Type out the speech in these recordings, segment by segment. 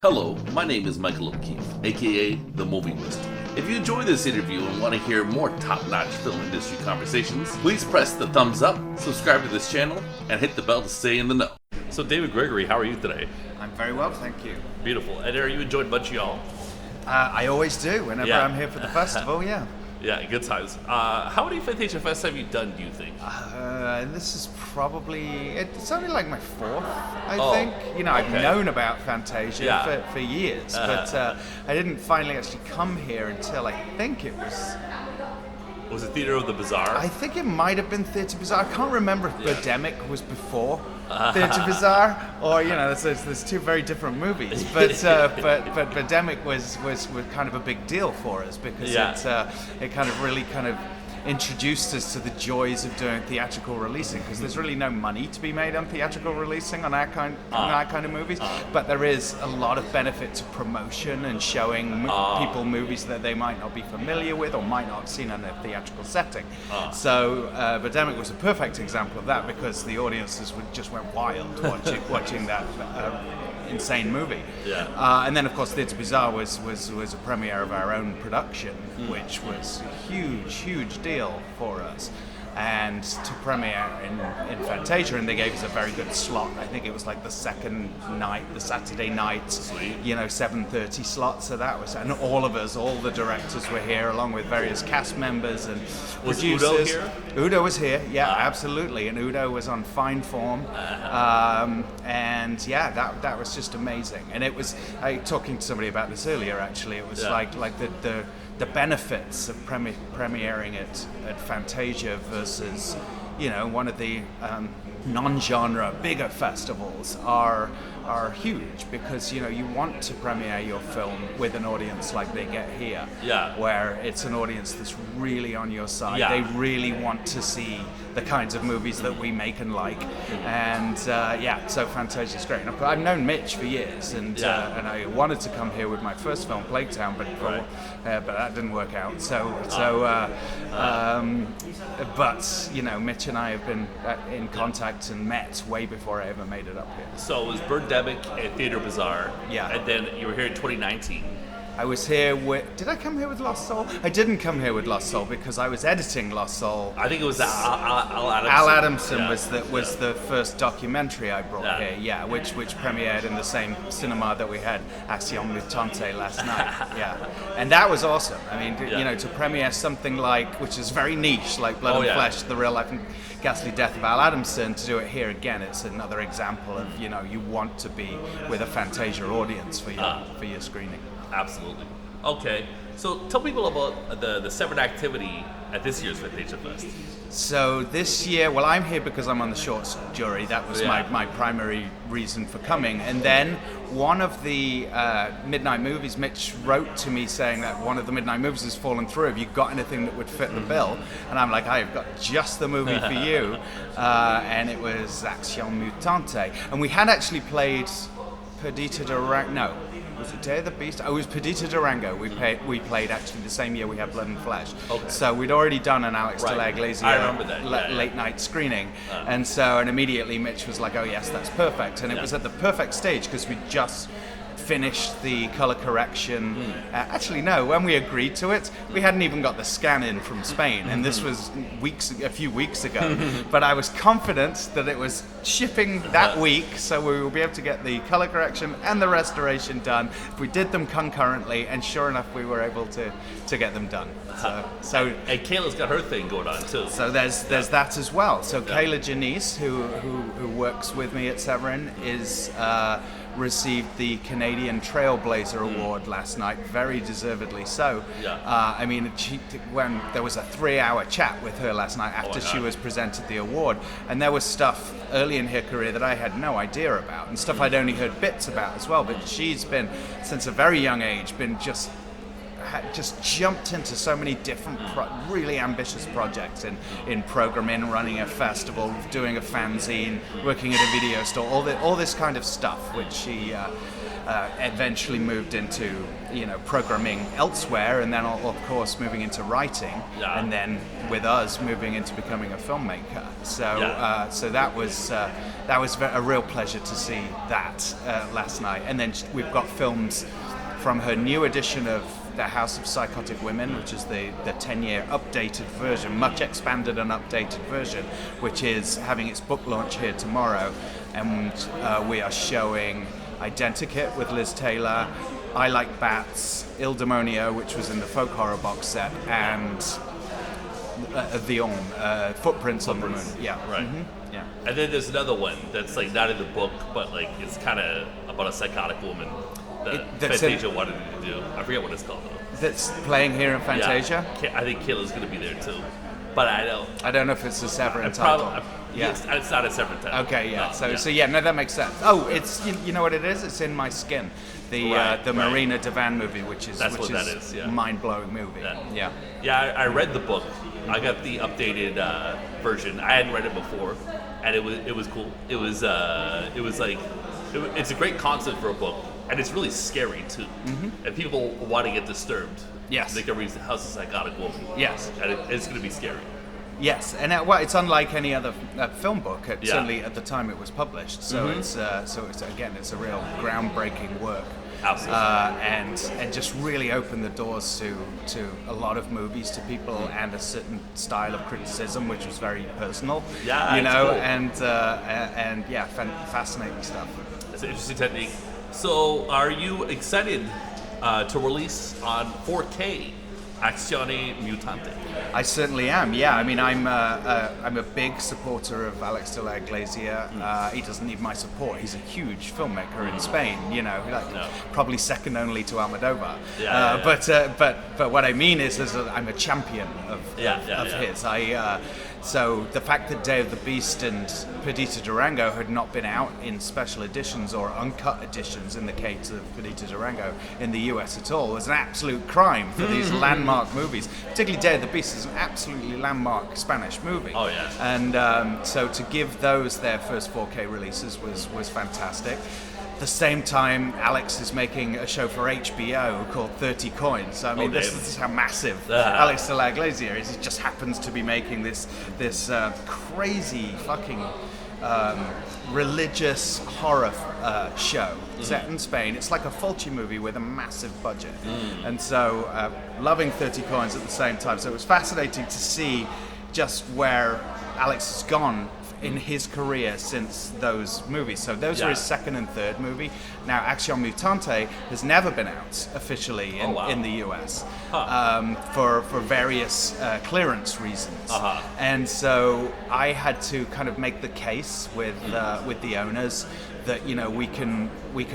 Hello, my name is Michael O'Keefe, aka The Movie Wizard. If you enjoy this interview and want to hear more top-notch film industry conversations, please press the thumbs up, subscribe to this channel, and hit the bell to stay in the know. So David Gregory, how are you today? I'm very well, thank you. Beautiful. And are you enjoying Montreal? I always do, whenever I'm here for the festival, yeah. Yeah, good times. How many Fantasia Fest have you done, do you think? This is probably, it's only like my fourth, I think. You know, I've known about Fantasia for years, but I didn't finally actually come here until I think it was... Was it Theater of the Bazaar? I think it might have been Theater Bazaar. I can't remember if Birdemic was before Theater Bazaar, or there's two very different movies. But Birdemic was kind of a big deal for us because it kind of really introduced us to the joys of doing theatrical releasing, because there's really no money to be made on theatrical releasing on our kind of movies, but there is a lot of benefit to promotion and showing people movies that they might not be familiar with or might not have seen in a theatrical setting. So Birdemic was a perfect example of that, because the audiences just went wild watching that insane movie. And then of course Theater Bazaar was a premiere of our own production, which was a huge deal for us, and to premiere in Fantasia, and they gave us a very good slot. I think it was like the second night, the Saturday night, 7:30 slot. So that was, and all of us, all the directors were here, along with various cast members and producers. Udo here? Udo was here, absolutely, and Udo was on fine form, and that was just amazing. And it was, talking to somebody about this earlier, actually, it was like the benefits of premiering at Fantasia versus, one of the non-genre bigger festivals are huge, because you want to premiere your film with an audience like they get here, where it's an audience that's really on your side. They really want to see the kinds of movies that we make and like, and so Fantasia's great. And I've known Mitch for years, and I wanted to come here with my first film, Plague Town, but that didn't work out. But Mitch and I have been in contact and met way before I ever made it up here. So it was Birdemic at Theater Bazaar, and then you were here in 2019. I was here with... Did I come here with Lost Soul? I didn't come here with Lost Soul because I was editing Lost Soul. I think it was Al Adamson. Al Adamson was the first documentary I brought here, which premiered in the same cinema that we had Acción Mutante last night. And that was awesome. I mean, to premiere something which is very niche, like Blood and Flesh, the real life and ghastly death of Al Adamson, to do it here again, it's another example of, you want to be with a Fantasia audience for your screening. Absolutely. Okay, so tell people about the separate activity at this year's Fantasia Fest. So this year, well, I'm here because I'm on the shorts jury. That was my primary reason for coming. And then one of the midnight movies, Mitch wrote to me saying that one of the midnight movies has fallen through. Have you got anything that would fit the bill? And I'm like, I've got just the movie for you. And it was Acción Mutante. And we had actually played Perdita Durango. No. Was it Day of the Beast? Oh, it was Perdita Durango. We played actually the same year we had Blood and Flesh. Okay. So we'd already done an Álex de la Iglesia late night screening. And immediately Mitch was like, oh yes, that's perfect. And it was at the perfect stage because we just finished the color correction. Actually, no, when we agreed to it, we hadn't even got the scan in from Spain, and this was a few weeks ago. But I was confident that it was shipping that week, so we will be able to get the color correction and the restoration done. We did them concurrently, and sure enough, we were able to get them done. And Kayla's got her thing going on too. So there's that as well. So Kier-La Janisse, who works with me at Severin, is received the Canadian Trailblazer Award last night, very deservedly so. I mean, when there was a 3-hour chat with her last night after she was presented the award, and there was stuff early in her career that I had no idea about, and stuff I'd only heard bits about as well, but she's been, since a very young age, just jumped into so many different really ambitious projects in programming, running a festival, doing a fanzine, working at a video store, all this kind of stuff, which she eventually moved into programming elsewhere, and then of course moving into writing, and then with us moving into becoming a filmmaker. So that was a real pleasure to see that last night. And then we've got films from her new edition of The House of Psychotic Women, which is the 10-year updated version, much expanded and updated version, which is having its book launch here tomorrow. And we are showing Identikit with Liz Taylor, I Like Bats, Il Demonio, which was in the folk horror box set, and Vion, Footprints on the Moon. Yeah. Right. Mm-hmm. Yeah. And then there's another one that's like not in the book, but like it's kind of about a psychotic woman that Fantasia wanted to do. I forget what it's called though. That's playing here in Fantasia? Yeah. I think Kayla's going to be there too. But I don't know if it's a Severin title. It's not a Severin title. Okay, yeah. No, So that makes sense. Oh, it's you know what it is? It's In My Skin, the Marina Devan movie, which is that is. Yeah. Mind-blowing movie. Yeah. Yeah, I read the book. I got the updated version. I hadn't read it before, and it was cool. It was like it's a great concept for a book, and it's really scary too. Mm-hmm. And people want to get disturbed. Yes. They can read The House of Psychotic Woman. Yes. And it's going to be scary. Yes, and it's unlike any other film book. Certainly at the time it was published. So it's a real groundbreaking work. Absolutely. And just really opened the doors to a lot of movies to people, and a certain style of criticism which was very personal. Yeah, cool. Fascinating stuff. It's an interesting technique. So, are you excited to release on 4K Acción mutante? I certainly am. Yeah, I mean, I'm a big supporter of Álex de la Iglesia. He doesn't need my support. He's a huge filmmaker in Spain. Probably second only to Almodovar. But what I mean is I'm a champion of his. So the fact that Day of the Beast and Perdita Durango had not been out in special editions or uncut editions, in the case of Perdita Durango, in the US at all, was an absolute crime for these landmark movies. Particularly Day of the Beast is an absolutely landmark Spanish movie. Oh yeah. And so to give those their first 4K releases was fantastic. At the same time, Álex is making a show for HBO called 30 Coins. I mean, this is how massive Álex de la Iglesia is. He just happens to be making this crazy fucking religious horror show set in Spain. It's like a Fulci movie with a massive budget. And so loving 30 Coins at the same time. So it was fascinating to see just where Álex has gone in his career since those movies. So those were his second and third movie. Now Acción Mutante has never been out officially in the US for various clearance reasons. And so I had to kind of make the case with the owners that we can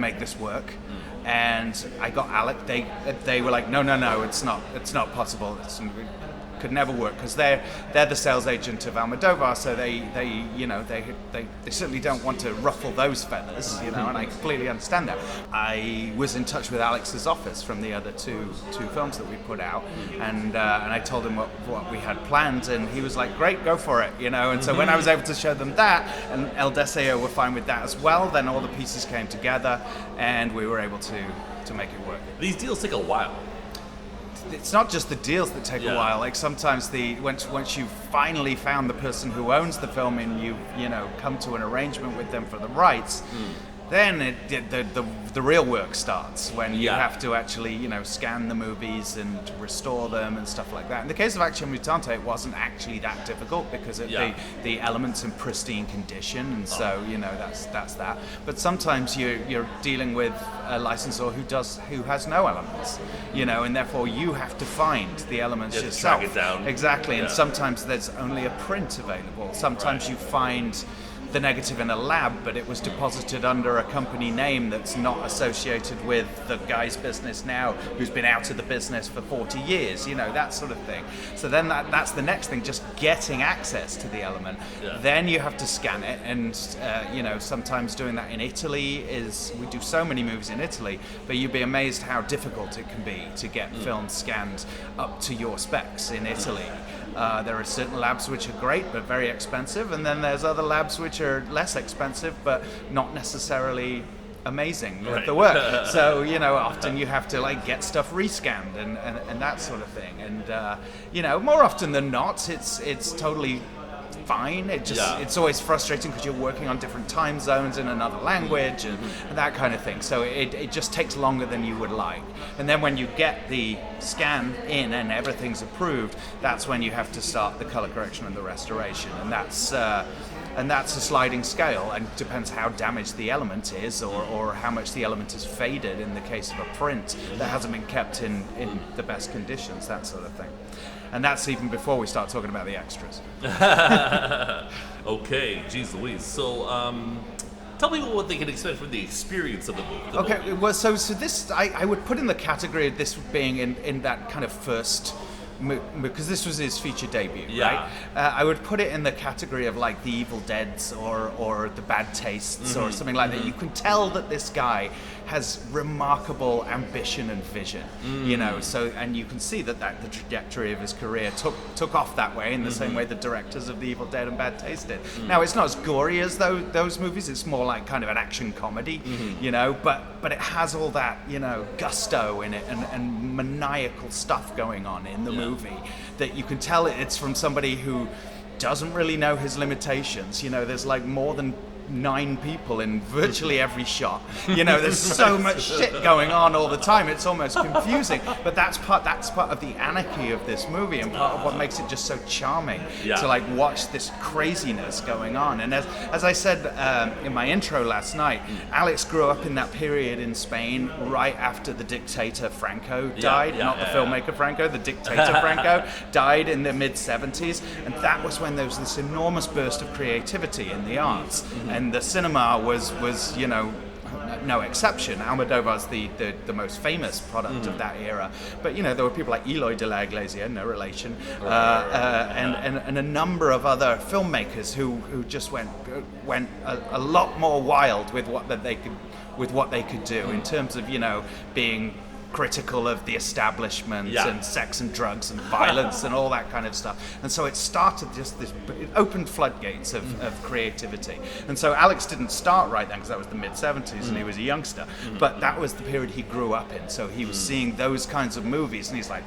make this work. And I got Álex. They were like, no, it's not possible. Could never work, because they're the sales agent of Almodovar, so they certainly don't want to ruffle those feathers, and I completely understand that. I was in touch with Alex's office from the other two films that we put out, and I told him what we had planned, and he was like, great, go for it, and so when I was able to show them that, and El Deseo were fine with that as well, then all the pieces came together, and we were able to make it work. These deals take a while. It's not just the deals that take a while. Like sometimes once you've finally found the person who owns the film and you come to an arrangement with them for the rights, then the real work starts when you have to actually scan the movies and restore them and stuff like that. In the case of Acción Mutante, it wasn't actually that difficult because the elements in pristine condition, and so that's that. But sometimes you're dealing with a licensor who has no elements, and therefore you have to find the elements yourself. Track it down. Exactly, and sometimes there's only a print available. Sometimes you find the negative in a lab, but it was deposited under a company name that's not associated with the guy's business now, who's been out of the business for 40 years, that sort of thing. So then that's the next thing, just getting access to the element. Then you have to scan it, and sometimes doing that in Italy we do so many movies in Italy, but you'd be amazed how difficult it can be to get films scanned up to your specs in Italy. There are certain labs which are great but very expensive, and then there's other labs which are less expensive but not necessarily amazing with the work. So, you know, often you have to like get stuff rescanned and that sort of thing. And, you know, more often than not, it's totally fine. It's always frustrating because you're working on different time zones in another language and that kind of thing. So it just takes longer than you would like. And then when you get the scan in and everything's approved, that's when you have to start the color correction and the restoration. And that's a sliding scale, and depends how damaged the element is or how much the element is faded in the case of a print that hasn't been kept in the best conditions, that sort of thing. And that's even before we start talking about the extras. Okay, geez Louise. So, tell people what they can expect from the experience of the movie. Okay, well, so this, I would put in the category of this being in that kind of first, because this was his feature debut, right? I would put it in the category of like the Evil Deads or the Bad Tastes or something like that. You can tell that this guy has remarkable ambition and vision, you know. So, and you can see that the trajectory of his career took off that way in the same way the directors of the Evil Dead and Bad Taste did. Now, it's not as gory as those movies. It's more like kind of an action comedy, you know. But it has all that, you know, gusto in it and maniacal stuff going on in the movie that you can tell it's from somebody who doesn't really know his limitations. You know, there's like more than 9 people in virtually every shot. You know, there's so much shit going on all the time. It's almost confusing. But that's part of the anarchy of this movie, and part of what makes it just so charming to like watch this craziness going on. And as I said in my intro last night, Álex grew up in that period in Spain right after the dictator Franco died. Not the filmmaker Franco, the dictator Franco died in the mid-70s. And that was when there was this enormous burst of creativity in the arts. And the cinema was you know, no exception. Almodovar's the most famous product of that era. But, you know, there were people like Eloy de la Iglesia, no relation, and a number of other filmmakers who just went a lot more wild with what they could do in terms of, you know, being critical of the establishment and sex and drugs and violence and all that kind of stuff. And so it started it opened floodgates of creativity. And so Álex didn't start right then because that was the mid-70s and he was a youngster, but that was the period he grew up in. So he was seeing those kinds of movies and he's like,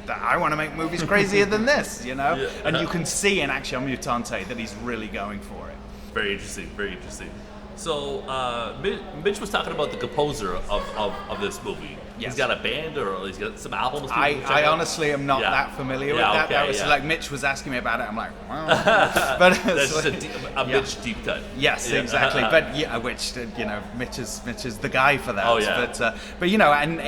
I want to make movies crazier than this, you know? And you can see in Acción mutante that he's really going for it. Very interesting, very interesting. So, Mitch was talking about the composer of this movie. Yes. He's got a band or he's got some albums. I honestly am not that familiar with that. That was like Mitch was asking me about it. I'm like, wow. But that's just a Mitch deep cut. Yes, exactly. But which you know, Mitch is the guy for that. Oh yeah. But you know, and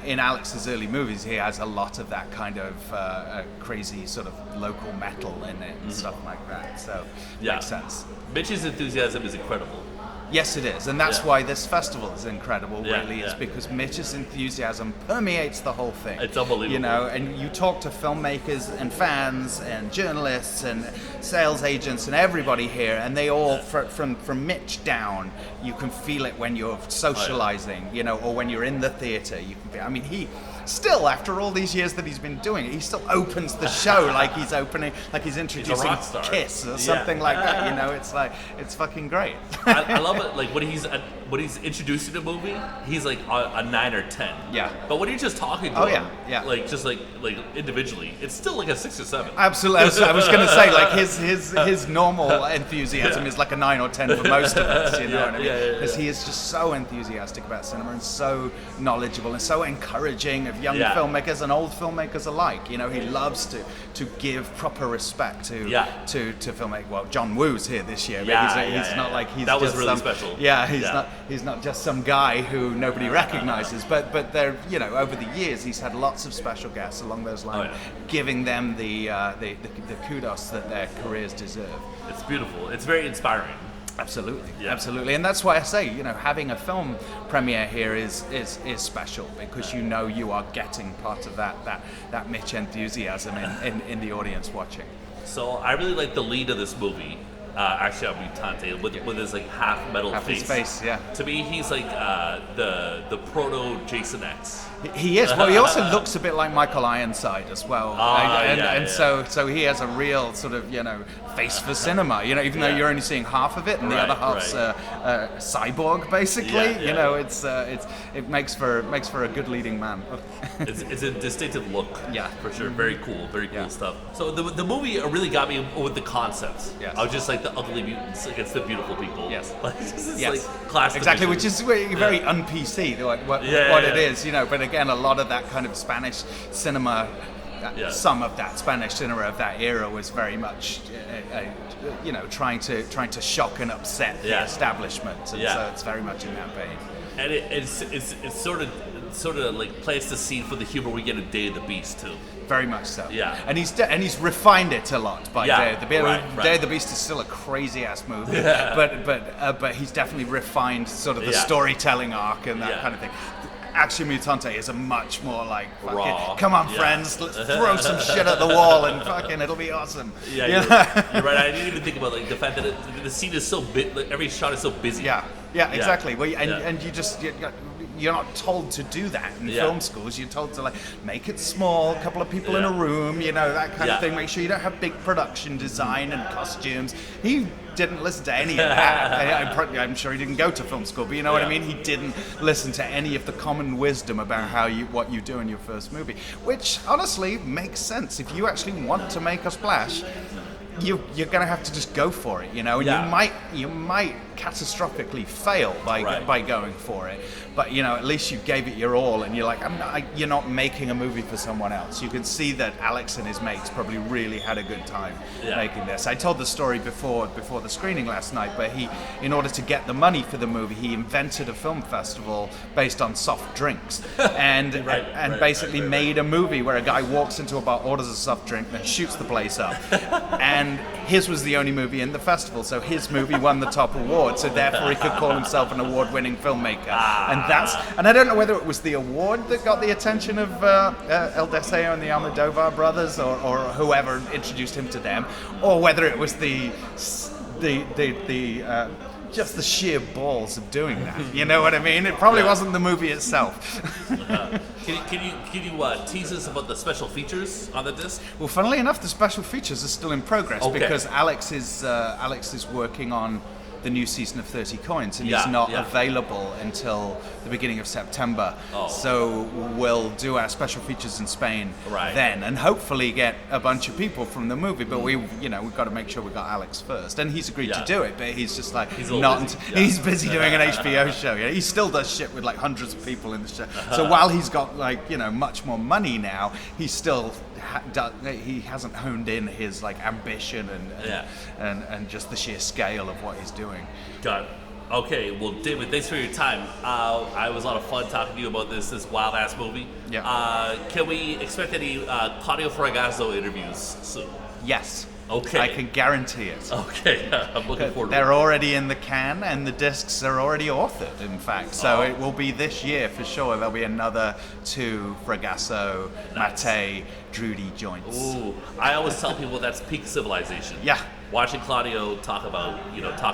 in Alex's early movies, he has a lot of that kind of crazy sort of local metal in it and stuff like that. So makes sense. Mitch's enthusiasm is incredible. Yes, it is, and that's why this festival is incredible. Is because Mitch's enthusiasm permeates the whole thing. It's unbelievable. You know, and you talk to filmmakers and fans and journalists and sales agents and everybody here, and they all, from Mitch down, you can feel it when you're socializing, you know, or when you're in the theater. You can feel. I mean, he. Still, after all these years that he's been doing it, he still opens the show like he's introducing Kiss or something like that. You know, it's like, it's fucking great. I love it. Like when he's introduced to the movie, he's like a 9 or 10. Yeah. But when you're just talking to him, like just like individially, it's still like a 6 or 7. Absolutely. I was going to say, like his normal enthusiasm is like a 9 or 10 for most of us. You know what I mean? Because he is just so enthusiastic about cinema and so knowledgeable and so encouraging of young filmmakers and old filmmakers alike. You know, he loves to give proper respect to filmmakers. Well, John Woo's here this year, but he's not like he's that was just really special. Yeah, he's not just some guy who nobody recognizes. But they're, you know, over the years he's had lots of special guests along those lines, giving them the kudos that their careers deserve. It's beautiful. It's very inspiring. Absolutely, and that's why I say, you know, having a film premiere here is special because you know you are getting part of that Mitch enthusiasm in the audience watching. So I really like the lead of this movie. Acción mutante with his like half metal Half his face, yeah. To me, he's like the proto Jason X. He is. Well, he also looks a bit like Michael Ironside as well, so he has a real sort of face for cinema. Even though you're only seeing half of it, and the other half's cyborg, basically. It makes for a good leading man. It's a distinctive look. Yeah, for sure. Very cool stuff. So the movie really got me with the concepts. Yes. I was just like the ugly mutants against the beautiful people. Yes. Like class exactly, division. which is very un-PC, what it is. But again, a lot of that kind of Spanish cinema. Some of that Spanish cinema of that era was very much, trying to shock and upset the establishment, and so it's very much in that vein. And it's sort of like plays the scene for the humor we get in Day of the Beast too. Very much so. Yeah. And he's refined it a lot by Day of the Beast. Right. Day of the Beast is still a crazy ass movie, but he's definitely refined sort of the storytelling arc and that kind of thing. Acción mutante is a much more like raw. Come on, friends, let's throw some shit at the wall and it'll be awesome. Yeah, you're right. I didn't even think about like the fact that the scene is so big. Like, every shot is so busy. Yeah, exactly. Well, and you're not told to do that in film schools. You're told to make it small, a couple of people in a room, that kind of thing. Make sure you don't have big production design and costumes. He didn't listen to any of that. I'm sure he didn't go to film school, but you know what I mean? He didn't listen to any of the common wisdom about what you do in your first movie, which honestly makes sense. If you actually want to make a splash, you're going to have to just go for it, and you might catastrophically fail by going for it, but at least you gave it your all, and you're like, you're not making a movie for someone else. You can see that Álex and his mates probably really had a good time making this. I told the story before the screening last night, but in order to get the money for the movie, he invented a film festival based on soft drinks, and basically made a movie where a guy walks into a bar, orders a soft drink, then shoots the place up. And his was the only movie in the festival, so his movie won the top award, so therefore he could call himself an award-winning filmmaker. And I don't know whether it was the award that got the attention of El Deseo and the Almodovar brothers, or whoever introduced him to them, or whether it was just the sheer balls of doing that. You know what I mean? It probably wasn't the movie itself. Can you tease us about the special features on the disc? Well, funnily enough, the special features are still in progress because Álex is working on the new season of 30 Coins, and he's not available until the beginning of September. So we'll do our special features in Spain then, and hopefully get a bunch of people from the movie. But we've got to make sure we got Álex first, and he's agreed to do it. But he's just like he's busy doing an HBO show. He still does shit with like hundreds of people in the show. So while he's got much more money now, he's still he hasn't honed in his ambition and just the sheer scale of what he's doing. Got it. Okay, well, David, thanks for your time. I was a lot of fun talking to you about this wild ass movie. Yeah. Can we expect any Claudio Fragasso interviews soon? Yes. Okay. I can guarantee it. Okay, I'm looking forward to it. They're already in the can, and the discs are already authored, in fact. So it will be this year for sure. There'll be another 2 Fragasso, Mattei, Drudy joints. Ooh, I always tell people that's peak civilization. Yeah. Watching Claudio talk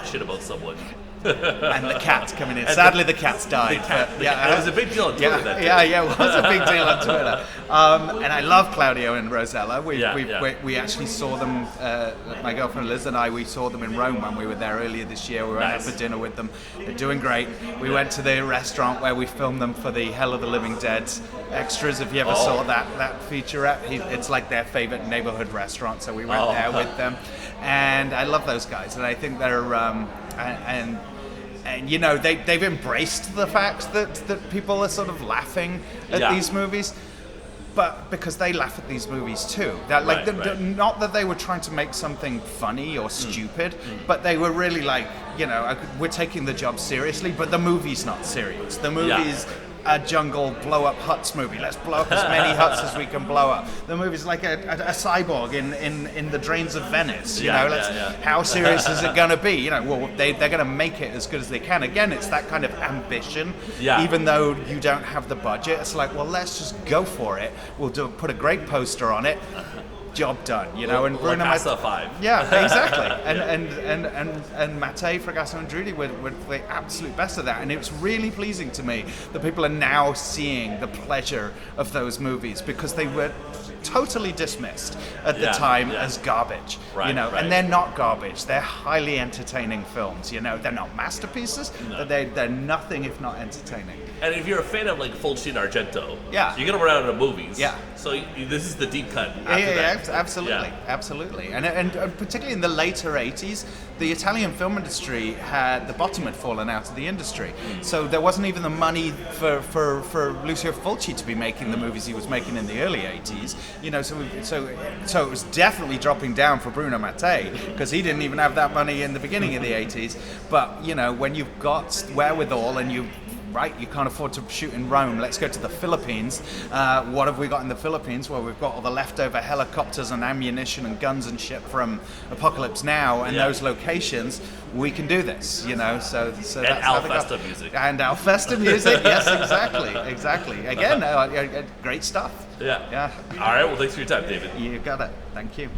shit about someone. And the cat's coming in. Sadly, the cat's died. It was a big deal on Twitter that day. Yeah, it was a big deal on Twitter. And I love Claudio and Rosella. We actually saw them, my girlfriend Liz and I, we saw them in Rome when we were there earlier this year. We went out for dinner with them. They're doing great. We went to the restaurant where we filmed them for the Hell of the Living Dead extras. If you ever saw that featurette, it's like their favorite neighborhood restaurant, so we went there with them. And I love those guys, and I think they're they've embraced the fact that people are sort of laughing at these movies, but because they laugh at these movies too. Not that they were trying to make something funny or stupid, but they were really we're taking the job seriously, but the movie's not serious. The movie's a jungle blow up huts movie. Let's blow up as many huts as we can blow up. The movie's like a cyborg in the drains of Venice. How serious is it going to be? They're going to make it as good as they can. Again, it's that kind of ambition. Even though you don't have the budget, it's like, well, let's just go for it. We'll put a great poster on it. job done, you know. And Bruno Pasta 5. Yeah, exactly. And Mattei, Fragasso, and Drudy were the absolute best of that. And it was really pleasing to me that people are now seeing the pleasure of those movies, because they were totally dismissed at the time as garbage, you know. And they're not garbage. They're highly entertaining films, you know. They're not masterpieces, but they're nothing if not entertaining. And if you're a fan of like Fulci and Argento, Yeah. you're gonna run out of movies. Yeah. So this is the deep cut. After that. Absolutely, absolutely. And particularly in the later 80s, the Italian film industry the bottom had fallen out of the industry. So there wasn't even the money for Lucio Fulci to be making the movies he was making in the early 80s. You know, so it was definitely dropping down for Bruno Mattei, because he didn't even have that money in the beginning of the 80s. But, you know, when you've got wherewithal and you can't afford to shoot in Rome, let's go to the Philippines. What have we got in the Philippines? Well, we've got all the leftover helicopters and ammunition and guns and shit from Apocalypse Now, and those locations. We can do this, you know. So And that's Al how they Festa got. music. And Al Festa music, yes, exactly. Again, great stuff. Yeah. Yeah. All right. Well, thanks for your time, David. You got it. Thank you.